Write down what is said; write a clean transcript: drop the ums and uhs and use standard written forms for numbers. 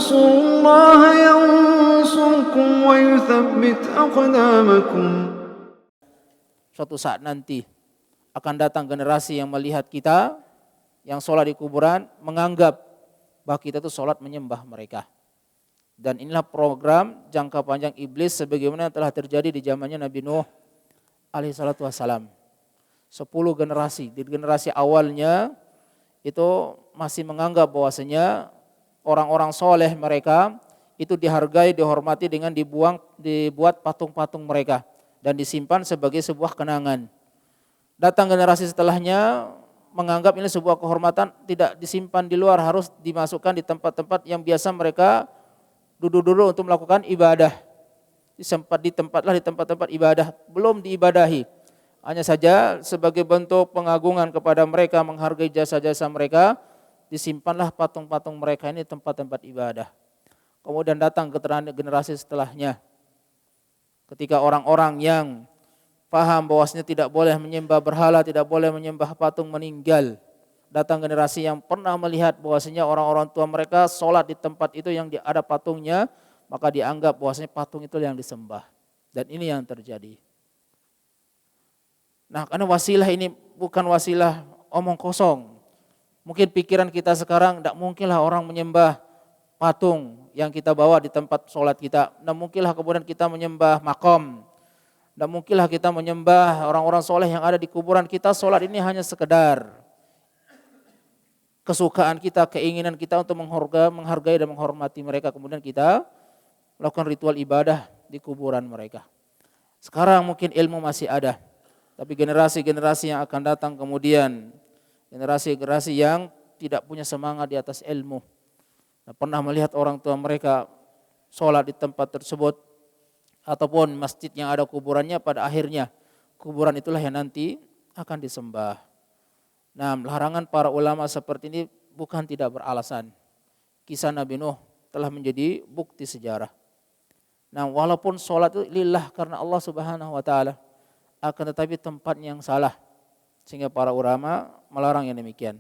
تنصروا الله ينصركم ويثبت أقدامكم. Suatu saat nanti akan datang generasi yang melihat kita yang sholat di kuburan, menganggap bahwa kita itu sholat menyembah mereka. Dan inilah program jangka panjang iblis sebagaimana telah terjadi di zamannya Nabi Nuh alaihi salatu wassalam. 10 generasi, di generasi awalnya itu masih menganggap bahwasanya orang-orang soleh mereka itu dihargai, dihormati dengan dibuat patung-patung mereka dan disimpan sebagai sebuah kenangan. Datang generasi setelahnya menganggap ini sebuah kehormatan, tidak disimpan di luar, harus dimasukkan di tempat-tempat yang biasa mereka duduk-duduk untuk melakukan ibadah. Di tempat-tempat ibadah, belum diibadahi. Hanya saja sebagai bentuk pengagungan kepada mereka, menghargai jasa-jasa mereka, disimpanlah patung-patung mereka ini tempat-tempat ibadah. Kemudian datang generasi setelahnya. Ketika orang-orang yang paham bahwasanya tidak boleh menyembah berhala, tidak boleh menyembah patung meninggal. Datang generasi yang pernah melihat bahwasanya orang-orang tua mereka sholat di tempat itu yang ada patungnya, maka dianggap bahwasanya patung itu yang disembah. Dan ini yang terjadi. Nah, karena wasilah ini bukan wasilah omong kosong. Mungkin pikiran kita sekarang tidak mungkinlah orang menyembah patung yang kita bawa di tempat sholat kita. Tidak mungkinlah kemudian kita menyembah makom. Tidak mungkinlah kita menyembah orang-orang soleh yang ada di kuburan kita. Sholat ini hanya sekedar kesukaan kita, keinginan kita untuk menghargai dan menghormati mereka. Kemudian kita melakukan ritual ibadah di kuburan mereka. Sekarang mungkin ilmu masih ada. Tapi generasi-generasi yang akan datang kemudian, generasi-generasi yang tidak punya semangat di atas ilmu. Pernah melihat orang tua mereka sholat di tempat tersebut, ataupun masjid yang ada kuburannya, pada akhirnya kuburan itulah yang nanti akan disembah. Nah, larangan para ulama seperti ini bukan tidak beralasan. Kisah Nabi Nuh telah menjadi bukti sejarah. Nah, walaupun sholat itu lillah karena Allah Subhanahu wa taala, akan tetapi tempatnya yang salah, sehingga para ulama melarang yang demikian.